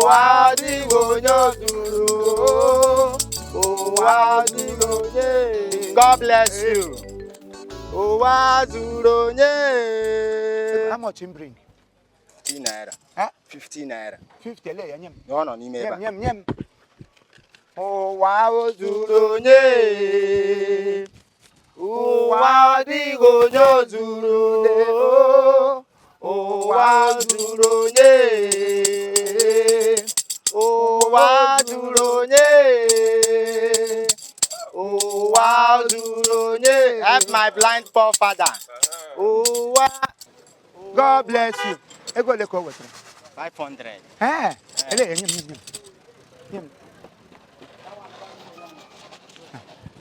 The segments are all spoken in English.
ụwa dịgo nyozuru. Ụwa dịgo nye. God bless you. Ụwa zuru onye. How much him bring? 50 naira. Huh? 50 naira. 50 le nyem. No no n'ime ebe. Nyem. Ụwa zuru onye. Ụwa dịgo nyozuru. Ụwa zuru onye. Ụwa zuru onye. Ụwa zuru onye. Help my blind poor father. Ụwa. God bless you. Ego le ko wetre. 500. Ele nyem.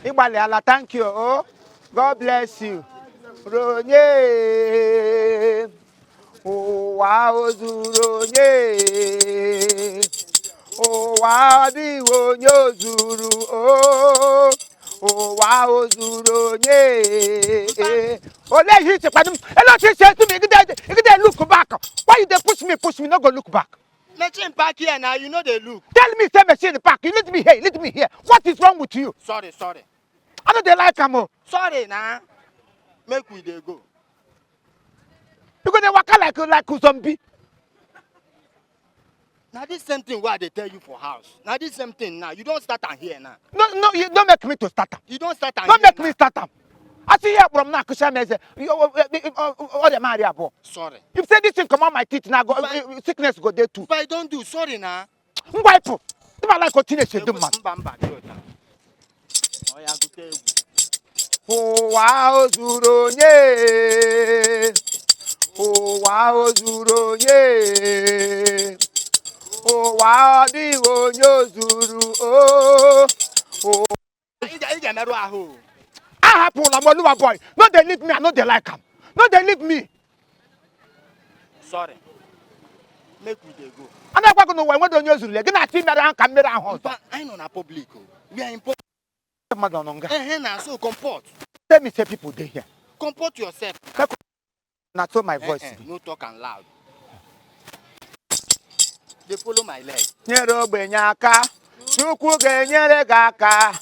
Igbali ala, thank you. Oh, God bless you. Ronye. Ụwa zuru onye. Ụwa dịgo nyozuru. Ụwa zuru onye. Ole hit padum. Hello, she said to me, you dey look back. Why you dey push me, no go look back. Machine back here now, you know they look. Tell me, say machine back. You lead me here. What is wrong with you? Sorry. I know they like am. Sorry now. Make we dey go. You go dey waka like a zombie. Now this same thing what they tell you for house. Now this same thing now. You don't start and here now. No, you don't make me to start am. You don't start and Don't here make me start am. I see here from now, Kusha Meze. All the Maria abo. Sorry. If say this thing come out my teeth now, go sickness go there too. If I don't do, sorry now. Mwipe. If I like continue to do man. Mbamba. Oh yeah, go tell you. Ụwa zuru onye. Ụwa zuru onye. Ụwa dịgo nyozuru. I happen I'm a boy. No, they leave me. I know they like him. No, they leave me. Sorry. Make we dey go. I'm not going to know when don't use it. Then I see me around camera house. But I know na public. We are in public. Madononga. So comport. Tell me, say people they here. Comport yourself. Not so my voice. No talk and loud. They follow my leg. Nyere ogbenye aka. Chukwu ga-enyere gị aka.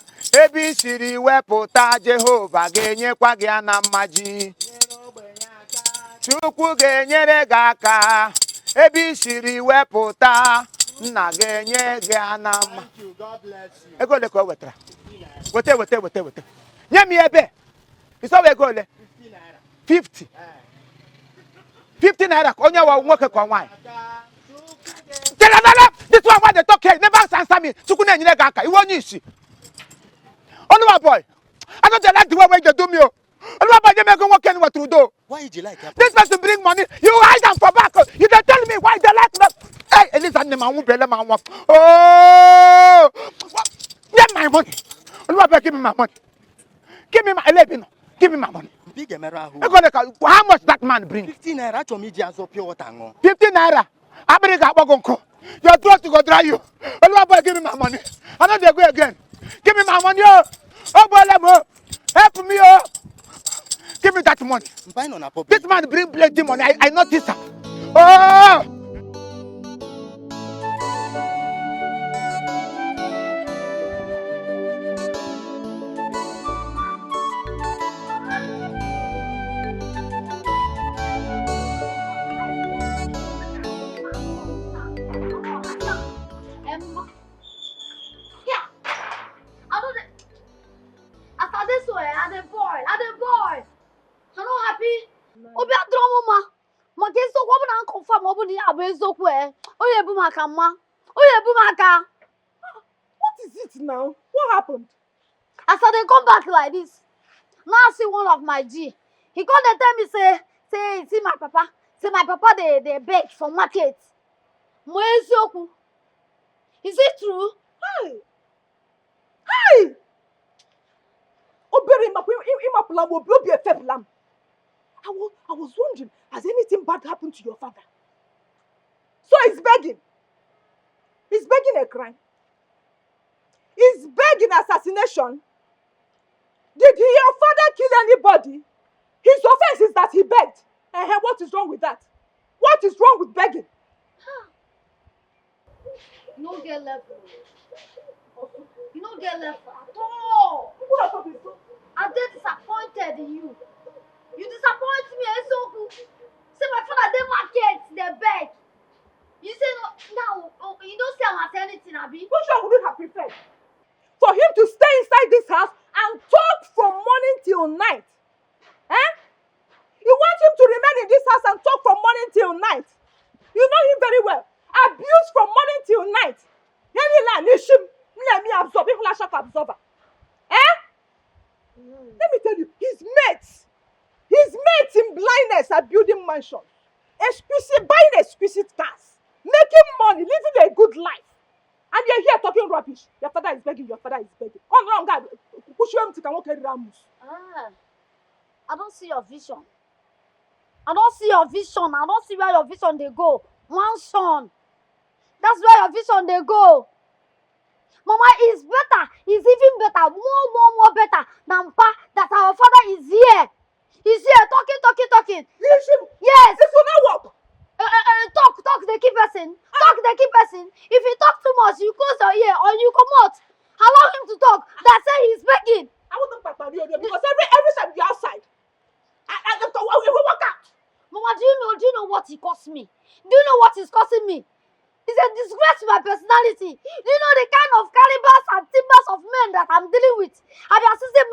Ebe isiri wepụta Jehova ga-enyekwa gị na mmaji. Chukwu ga-enyere gị aka. Ebe isiri wepụta nna ga-enye gị na mma. Ego ole ka o wetara? Wete. Nye m ebe. Iso ego ole? 50. 50 naira onye wa nwoke ka nwaanyị. This one why they talk here, never answer me. Chukwu na-enyere gị aka. Iwe onye isi. Oluwa boy, I don't like the way you do me. Oluwa boy, you make work anywhere through door. Why did you like that? This person bring money, you hide them for back. You don't tell me why they like that. Hey, Elisa, oh, get my money. Oluwa boy, give me my money. Give me my 11. Give me my money. Big Emera. How much that man bring? 15 naira to me just pure water. 15 naira. I bring a bagonko. Your throat to go dry you. Oluwa boy, give me my money. I know they go again. Give me my money, oh. Oh, boy, help me, oh. Give me that money. This man bring plenty money. I notice that. Oh! What is it now? What happened? As I come back like this, now I see one of my G. He come and tell me see my papa. Say my papa they beg for market. Is it true? Hey! I was wondering, has anything bad happened to your father? So he's begging. He's begging a crime. He's begging assassination. Did your father kill anybody? His offense is that he begged. What is wrong with that? What is wrong with begging? You don't get level. You don't get level at all. I'm dead disappointed in you. You disappoint me, Esoku. Say my father they market the beg. You say no now you don't say I'm at anything, Abi. Which one would you have preferred? For him to stay inside this house and talk from morning till night. Eh? You want him to remain in this house and talk from morning till night. You know him very well. Abuse from morning till night. Let me absorb. Shock absorber. Eh? Let me tell you, his mates in blindness are building mansions, buying exquisite cars, making money, living a good life. And you're here talking rubbish. Your father is begging. On wrong guy. Push him to come carry Ramus. I don't see your vision. I don't see your vision. I don't see where your vision they go. One son. That's where your vision they go. Mama is better. It's even better. More better than Pa that our father is here. He's here talking. Yes. This will not work. Talk the key person. Talk the key person. If you talk too much, you close your ear or you come out. Allow him to talk. That's why he's begging. I wouldn't talk about you because every time you're outside, I will walk out. Mama, do you know what he cost me? Do you know what he's costing me? It's a disgrace to my personality. Do you know the kind of calibers and timbers of men that I'm dealing with? I've been assisting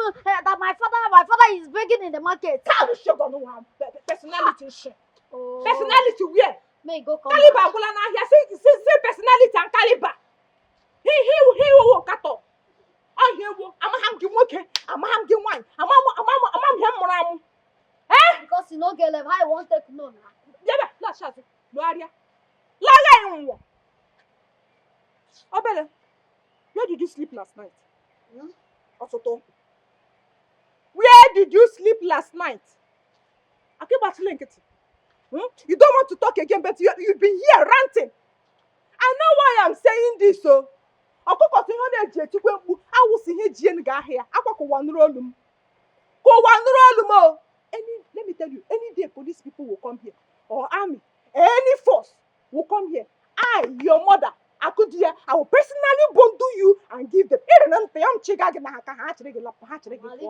that my father is begging in the market. Personality shit. Oh. Personality where? May go come. Caliber Gulana here. Say personality and caliber. He will cut off. I'm a ham wine. I'm ham. Eh? Because you know get level, I won't take no now. Yeah, let's shut it. Gloria. Laga. Obele, where did you sleep last night? Osoto. Where did you sleep last night? I keep battling it. You don't want to talk again, but you've been here ranting. I know why I'm saying this, so. I will see him here. Let me tell you, any day police people will come here, or army, any force will come here. I, your mother, I will personally bundle you and give them. Leave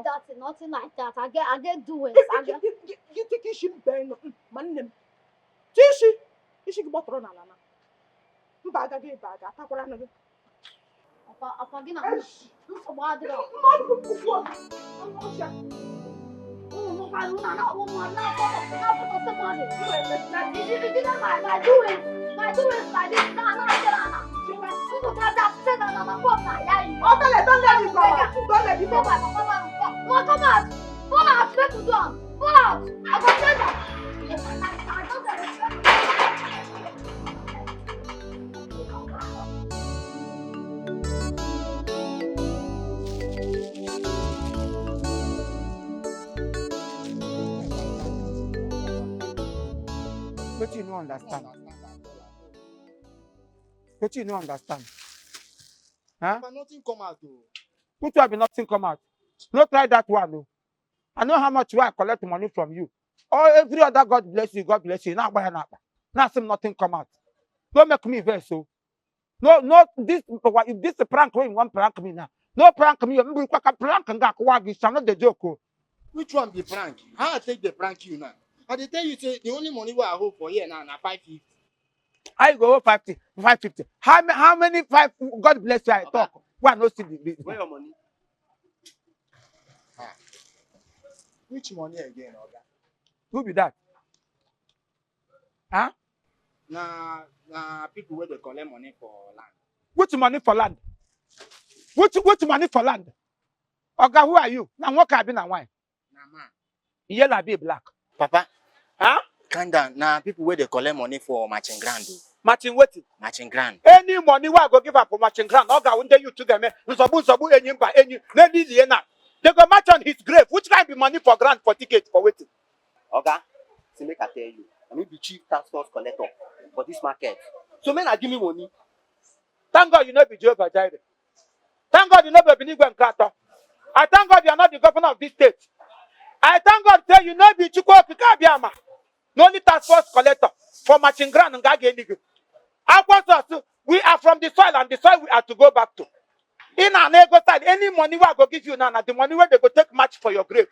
that, nothing like that. I get doing. You think you should burn man? Tishi, you should go to Ronalana. Apa gina. Nso ba adira. But you don't understand. But you don't understand. Huh? But nothing come out though. Put you have nothing come out. No try that one though. I know how much I collect money from you. Or every other God bless you, God bless you. Now buy now some nothing come out. Don't make me vex so. No, this if this a prank when one prank me now. No prank me, you prank and it's not the joke. Which one be prank? How I take the prank you now? I dey tell you say the only money I hope for here now na 550. I go 550. How many five God bless you I talk? One no see the Where your money? Which money again, Oga? Who be that? Huh? Na people where they collect money for land. Which money for land? Which money for land? Oga, who are you? Now what can be now why? Na man. Yellow be black. Papa. Huh? Kinda na people where they collect money for matching grand. Matching what? Matching grand. Any money I go give up for matching grand. Oga, one day you to them. Any. They go match on his grave. Which kind be money for grant for ticket for waiting? Oga, see make I tell you, I mean the chief tax force collector for this market. So men are giving me money. Thank God you know be Jehovah Jireh. Thank God you know be Benigwe Nkato. I thank God you are not the governor of this state. I thank God tell you know be Chukwu Okikabiama. No only tax force collector for matching grant and gage nigga. We are from the soil, and the soil we are to go back to. In an ego side, any money we are going to give you now, the money where they go take match for your grave.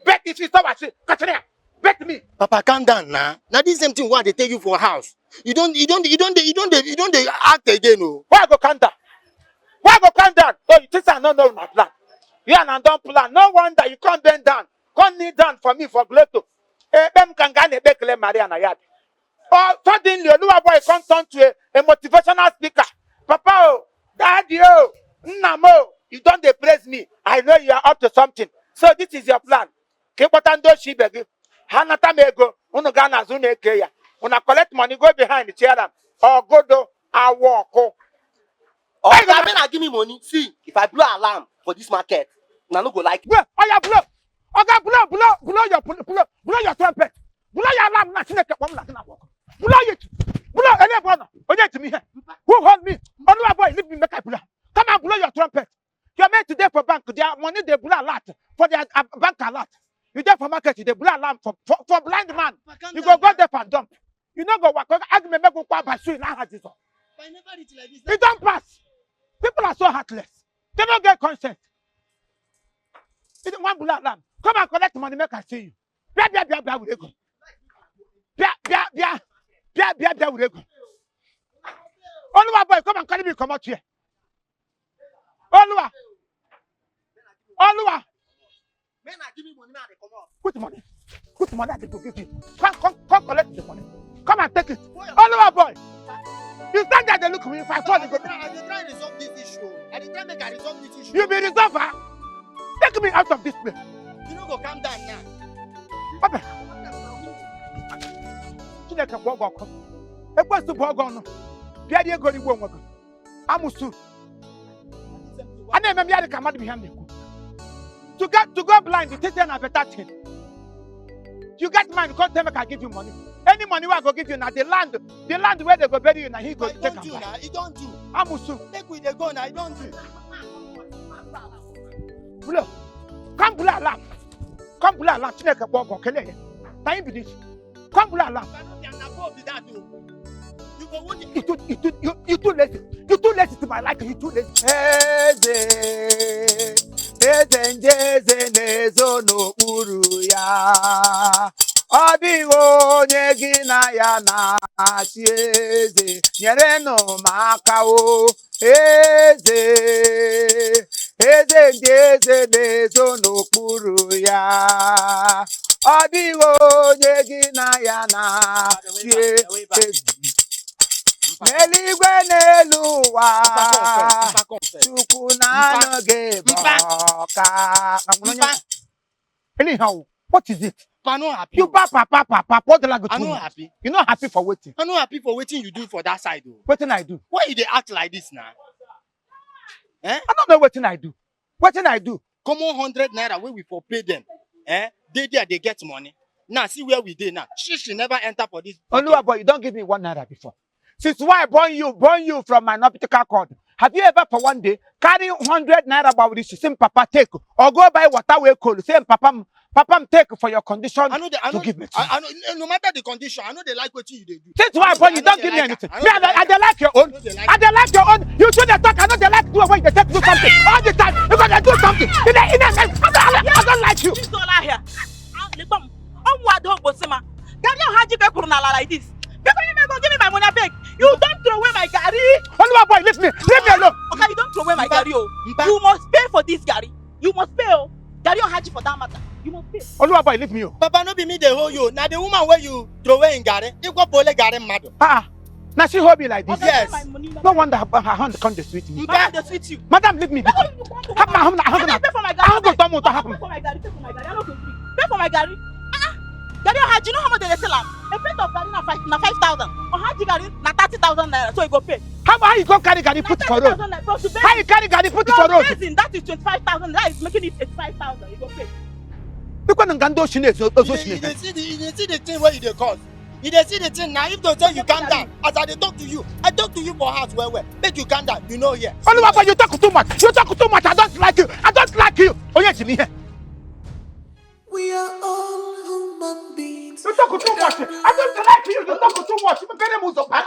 Bet if you stop and say, Katrina, bet me. Papa, calm down now. Now this same thing what they take you for house. You don't dey act again, oh. Why go calm down? Why go calm down? Oh, you think I don't know my plan? Yeah, and I don't plan. No wonder you can't bend down. Can't kneel down for me for Gleto. Bem can get a bekele Maria na yard. Oh, suddenly, Oluwa boy come turn to a motivational speaker. Papa, oh, Daddy, oh, Namo, you don't dey praise me. I know you are up to something. So this is your plan. Kepotando shibegi. Hanata mego. Uno gana zune keya. Una collect money, go behind the chair. Or go do I walk. Oh, I mean, give me money. See, if I blow alarm for this market, I no go like. Blow, oh yeah, blow. Okay, blow your trumpet. Blow your alarm. Blow it. Blow any one. Oh yeah, to me here. Who hold me? Oluwa boy, leave me make I blow. Come and blow your trumpet. You are made today for bank. Their money they blow a lot for their bank a lot. You there for market, they blow alarm for blind man. You go there and dump. You know go work. I me make go pass you now has this. It don't pass. People are so heartless. They don't get consent. It one blow alarm. Come and collect money, make I see you. Bia we go. Bia we go. Oluwa boy, come and carry me come out here. Oluwa. Man, I give me money, man, they come out. Put money I go give you. Come collect the money. Come and take it. Oluwa boy. You stand there, they look at me. If I fall, you go. I dey try resolve this issue. I dey try make I resolve this issue. You be resolver. Take me out of this place. You no go calm down now. Papa. Chineke bụ ọgọ ọkụ. Ekwensu bụ ọgọ ọnụ. Bịa dị ego n'igwe onwe gị. Amusu. A na-eme m ya dị ka mmadụ bụ ihe m na-ekwu. To go blind, it is a better thing. You get mine, come tell me I give you money. Any money I go give you now, the land where they go bury you now, he go take do now. He don't do. Amusu. Take with the gun now. He don't do. Blow. Come blow alarm. Come blow alarm. Chineke bụ ọgọ kele. Time be this. Come blow alarm. You too lazy. You too lazy to my life. You too lazy. Eze nezo n'okpuru ya. Ọ dịghị onye gị na ya na-achị eze. Nyerenụ m aka o. Eze ndị eze nezo n'okpuru ya. Ọ dịghị onye gị na ya na-achị eze. N'eluigwe n'elu ụwa, Chukwu na-anọ gị bụ ọka. Anyhow, what is it? I'm not happy. You papa, what the like I'm not happy. You're not happy for waiting. I'm not happy for waiting you do for that side though. What I do? Why you dey act like this now? I don't know what I do. What I do? Come on, 100 naira where we for pay them. They get money. Now see where we did now. She never enter for this. Oluwa boy, you don't give me 1 naira before. Since why I born you from my optical cord? Have you ever for one day carry 100 naira about this same papa take or go buy water way cold? Same papa take for your condition. I know give me. I know no matter the condition. I know they like what you do. Since why I born you don't give me anything. I don't like your own. I don't like your own. You should talk. I know they like do when they take do something all the time. You gotta do something. I don't like you. She's all out here. Like this. Before you go give me my money back, you don't throw away my gari. Oluwa boy, leave me alone. Okay, you don't throw away my gari. You must pay for this gari. You must pay. Gari on Haji for that matter. You must pay. Oluwa boy, leave me. Papa, no be me they hold you. Now the woman where you throw away in gari, you go pole gari mad. Now she hold me like this. Yes. No wonder her hand can't sweet me. Madam, they sweet you. Madam, leave me. Have my hand. Pay for my gari. Pay for my gari. Pay for my gari. I don't agree. Pay for my gari. Gari on Haji, you know how much they sell am? A plate of gari na 5,000. On Haji gari na 30,000 naira. So you go pay. How you go carry gari put for road? How you carry gari put for road? That is 25,000. That is making it 85,000. You go pay. Because Ngando Shine so You see the thing where you dey cause. You dey see the thing now. If they tell you calm down, as I dey talk to you, I talk to you for house well. Make you calm down. You know here. Oluwa boy, you talk too much. You talk too much. I don't like you. Oh yes, me here. We are all human beings. You talk too much. I don't like you. You talk too much.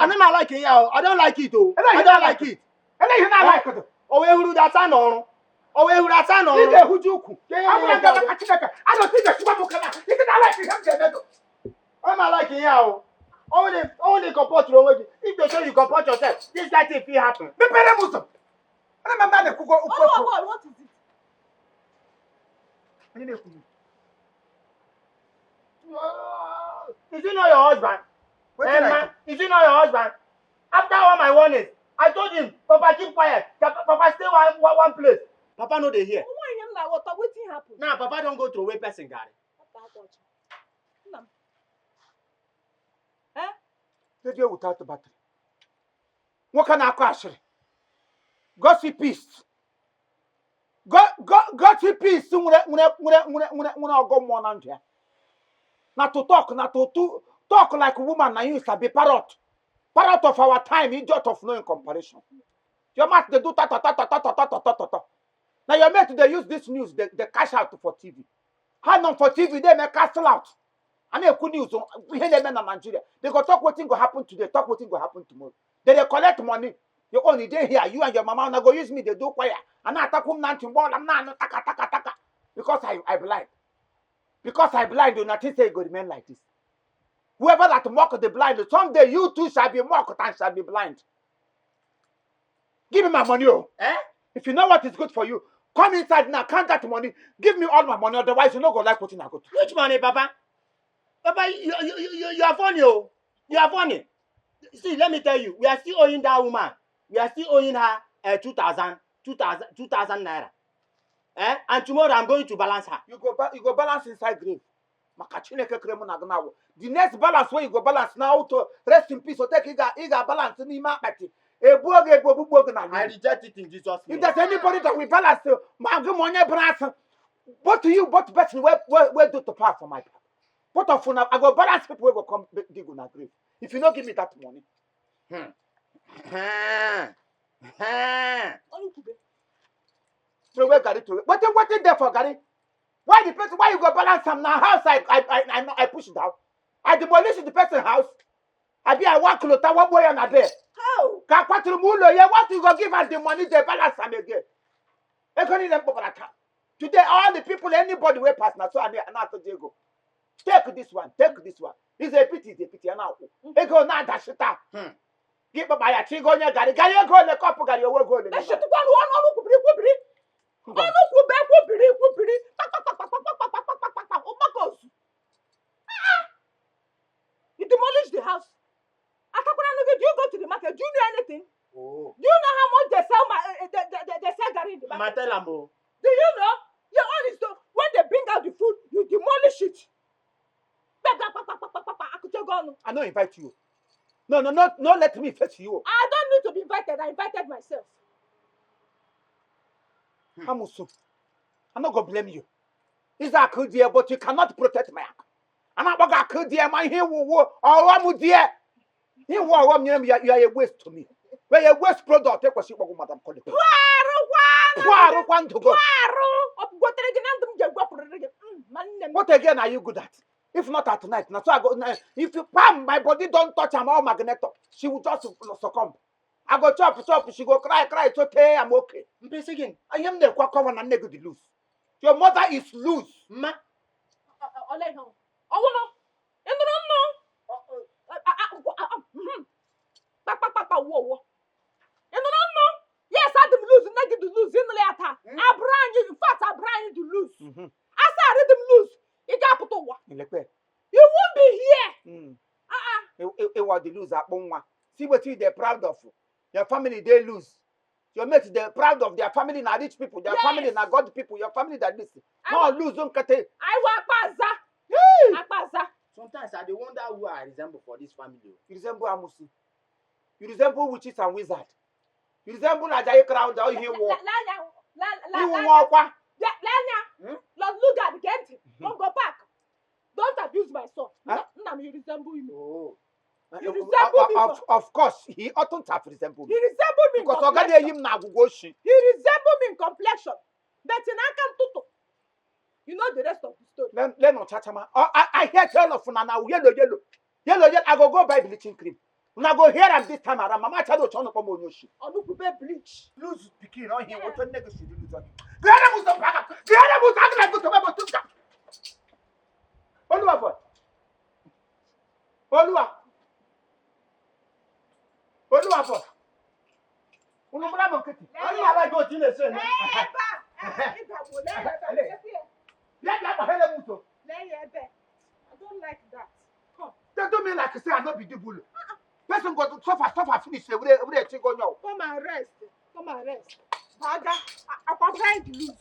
I never like it. I don't like it though. I don't like it. And then you not like it. Oh, who that sign on? Oh, who that sign on? I don't think that you want to come. You did not like it. I'm not like it. Only comport you already. If they show you comport yourself, this guy thing will happen. The better Muslim. Oh my God, what is it? Is he not your husband? Is he not your husband? After all my warnings, I told him, Papa, keep quiet. Papa, stay one place. Papa, no, they hear. What happened? Now, Papa, don't go through away person, Gary. They deal without the battery. What can I crash? Gossip peace. Gossip peace. When I go more on there. Not to talk like a woman. I used to be parrot of our time. Idiot of no in comparison. Your mouth they do ta. Now your mate they use this news. They cash out for TV. How long for TV? They make castle out. And they could use we hear them in Nigeria. They go talk what thing go happen today, talk what thing go happen tomorrow. They collect money. You only day here, you and your mama now go use me, they do quiet. And I attack nothing ball, I'm not taka. Because I blind. Because I blind, do not say it go remain like this. Whoever that mock the blind, someday you too shall be mocked and shall be blind. Give me my money, oh. If you know what is good for you, come inside now, count that money, give me all my money, otherwise you not go like putting a good. Which money, Papa? Papa, you are funny, oh. You are funny. See, let me tell you, we are still owing that woman. We are still owing her 2,000 naira. And tomorrow I'm going to balance her. You go balance inside grave. The next balance where you go balance now to rest in peace. So take you got balance in the market. I reject it in Jesus' name. If there's anybody that we balance, both to you, both person, where do to part for my part. What of now? I go balance people will come dig on a grave. If you don't give me that money. So where got it to? What is there for Gary? Why the person? Why you go balance some now house? I push it down. I demolish the person's house. I be I walk close. One boy on a bed. How? What you go give us the money? They balance some again. Today, all the people, anybody will pass now. So I not to go. Take this one. It's a pity. Now, it go now. That's it. Give up by a chigo. You got it. Go the couple. Got your work. Go. Let's shoot one. You demolish the house. Do you go to the market? Do you know anything? Oh. Do you know how much they sell they sell Gary in the market? Do you know? Your own is when they bring out the food, you demolish it. I don't invite you. No, let me fetch you. I don't need to be invited. I invited myself. Hamusu, I'm not gonna blame you. Is that good dear, but you cannot protect my act. I'm not gonna good dear, my here or I'm dear. You are a waste to me. Where a waste product, take what she want, Madam Collie. One to go. What again are you good at? If not at night, now so I go. If you palm my body, don't touch her all magneto. She will just succumb. I go chop. She go cry. It's okay. I'm okay. I am the quacker and negative loose. Your mother is loose. Ma. Yes, I did lose. Negative lose in the letter. I brand you. In fact, I brand you to lose. I said, I did lose. You got to what? You won't be here. It was the loser. See what they're proud of. Your family, they lose. Your mates, they're proud of their family, now rich people. Their family, now God people. Your family, that listen. No, lose, don't cut it. I want Paza. Sometimes I wonder who I resemble for this family. You resemble Amusi. You resemble witches and wizards. You resemble Ajayi crowd out here. You walk. Look at the gate. Don't go back. Don't abuse my son. You resemble him. Oh. You resemble me. Of course, he oughtn't have resembled me. He resembled me. Because I got him now. He resembled me in complexion. But in Akantuto. You know the rest of the story. Let no chatama. I hear tell of na yellow. I go buy bleaching cream. Una go hear am this time around. Mama tell you to come on yoshi. Onukupe bleach. Lose pikin on him. What nigga should do lose on him? Grana must back. Grana must act like to me to stop. Oluwa boy. Oluwa boy. Unu mura mo kiti. Oluwa like go tin say. Let me hele muto. I don't like that. Come. That don't mean like say I not be the bull. Person go to suffer finish we take on you. Come and rest. Baga, I'm trying to lose.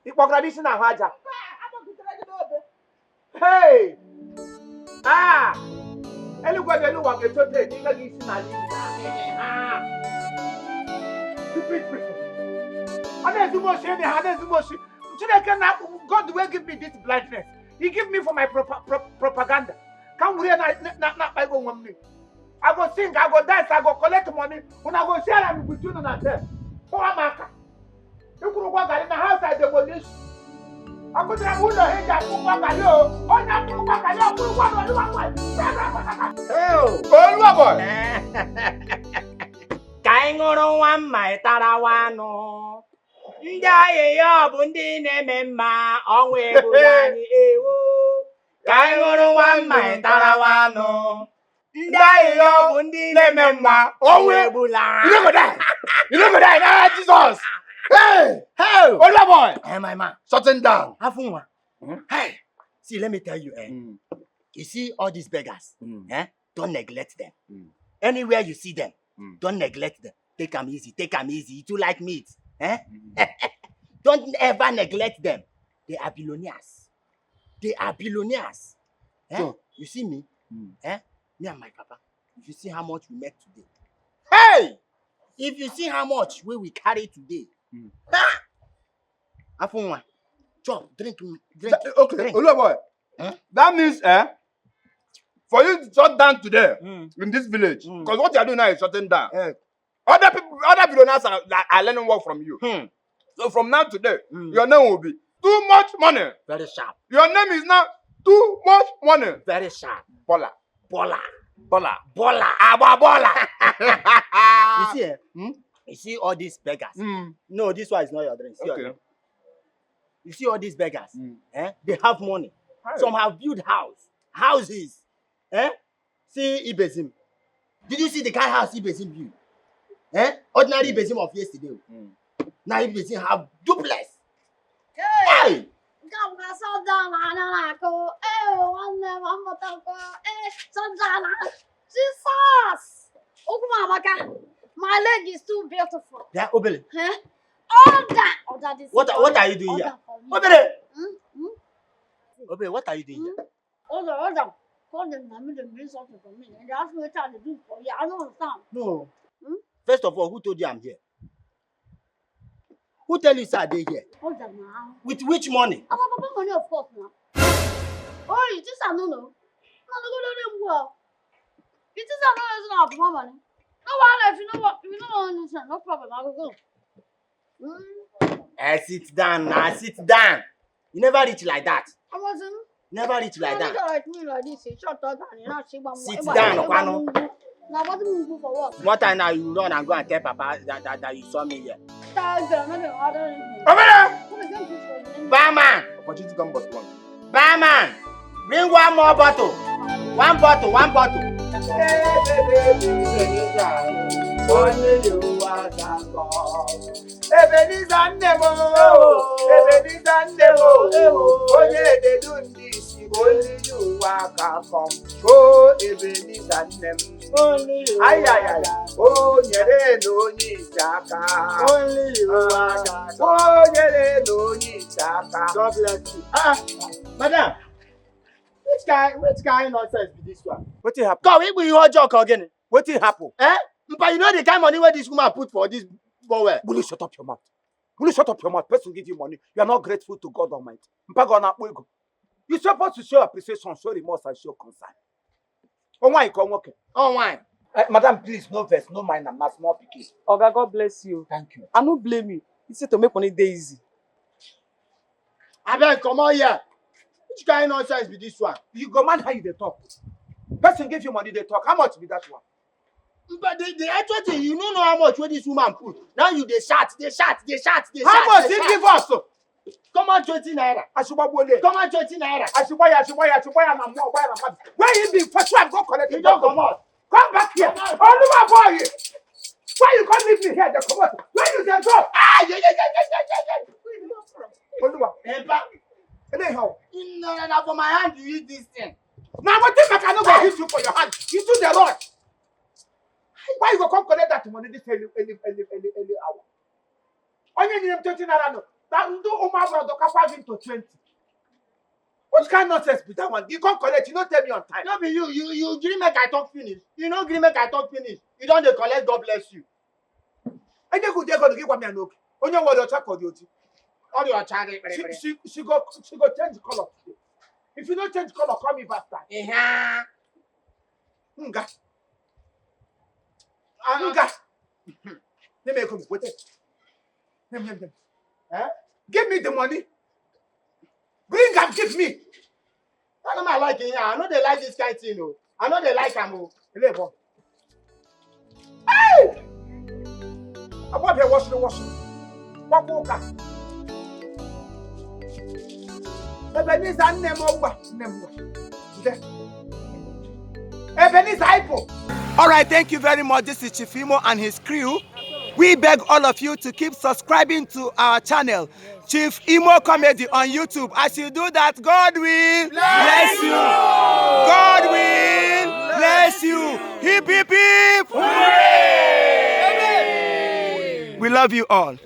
Ipokradition na haja. I'm not going to Hey! Anybody know what they told you? You see na stupid people. God will give me this blindness. He give me for my propaganda. Come here na I go one me. I go sing, I go dance, I go collect money. When I go share am between on ourselves. For America. You could walk in the house I demolish. I could have won the head that could walk a yo. Oh, not to walk a yo, put one. Oh, boy. Kaingoro wan mai tarawano. Ndị anyị ya bụ ndị na-eme mma ọnwa egburu anyị ewo. Ka anyị ṅụrụ nwa mma tarawanụ. Ndị anyị ya bụ ndị na-eme mma ọnwa egburu anyị. You know what I Jesus. Hey! Olua boy! Hey, my man. Shutting down. Afunwa. Hey! See, let me tell you, you see all these beggars, don't neglect them. Anywhere you see them, don't neglect them. Take them easy. You too like meat. Don't ever neglect them. They are billionaires. So, you see me? Me and my papa. If you see how much we make today. hey! If you see how much we carry today. Afunwa. Chop, drink. Okay, drink. Olua boy. That means, for you to shut down today in this village, because what you are doing now is shutting down. Other billionaires are learning work from you. So from now to today, your name will be too much money. Very sharp. Your name is now too much money. Very sharp. Bola. Bola. You see, you see all these beggars. No, this one is not your drink. See your drink. You see all these beggars. They have money. Hey. Some have built houses. See Ibezim. Did you see the kind of house Ibezim built? Ordinary Ibezim of yesterday. Now Ibezim have duplex. Hey! Jesus! My leg is too beautiful. Yeah, Obele. All that. What are you doing here? Obele. Obele, what are you doing here? Hold on. Call them the minister for me. And they ask me what to do for you. I don't understand. No. First of all, who told you I'm here? Who tell you sir they here? Hold on now. With which money? Our papa money, of course, now. Oh, you just I don't know. No, well. You just I know it's not papa money. No, if you know what, if you don't understand, no problem. I will go. Sit down now, sit down. You never reach like that. I wasn't. Never reach like that. Like me like this. Shut up, Sit down, Okwano. Now, what do you do for what? What time now you run and go and tell Papa that you saw me here? Barman! Opportunity come but one. Barman! Bring one more bottle. One bottle. Only you come. Oh, Ebenezer name. Only you. Ay. Oh, nyere no ni chaka. Only you. Oh, nyere no ni chaka. God bless you. Madam, which kind of nonsense be this one? What happened? Come, we be your joke again. What happened? But you know the kind of money where this woman put for this boy. Will you shut up your mouth? Person give you money. You are not grateful to God Almighty. You're supposed to show appreciation, show remorse, and show concern. Oh, why you come okay? Oh, why? Madam, please, no verse, no mind. I'm not small picky. Oga, God bless you. Thank you. I don't blame you. He said to make money dey easy. Abeg, come on here. Which kind of nonsense be this one? You go man how you dey talk. Person give you money, they talk. How much be that one? But the actual thing, you don't know how much wey this woman put. Now you dey shout. How much he give us? Come on, 20 naira. Ashubabole. Come on, 20 naira. Ashubaya, and more. Where you be? For sure, go collect You it. don't come out. Come back here. Oh, my boy. Why you come leave me here? They come out. Where you dey go? Ah, yeah. Oluwa. Empa. Anyhow. No, for my hand you use this thing. Now what if I cannot go hit you for your hand? You do the rod. Why you go come collect that money this early hour? Only need 20 naira no. That do Omar brother can him to 20. What kind of nonsense be that one? You can't collect, you don't tell me on time. No be you gree make I talk finish. You no gree make I talk finish. You don't dey collect, God bless you. And you go there go give me an okay. Only one will check on you. All your child. She go change color today. If you don't change color, call me bastard. Nga. Let me come. Wait. Let. Give me the money. Bring and give me. I know I like it. I know they like this kind of thing. No. I know they like am. Therefor. Hey! I want to wash. Wakuka. Ebenezer Nemogwa. Ebenezer Ipo. All right, thank you very much. This is Chief Imo and his crew. We beg all of you to keep subscribing to our channel, Chief Imo Comedy on YouTube. As you do that, God will bless you. God will bless you. Hip, hip, hip. Hooray! We love you all.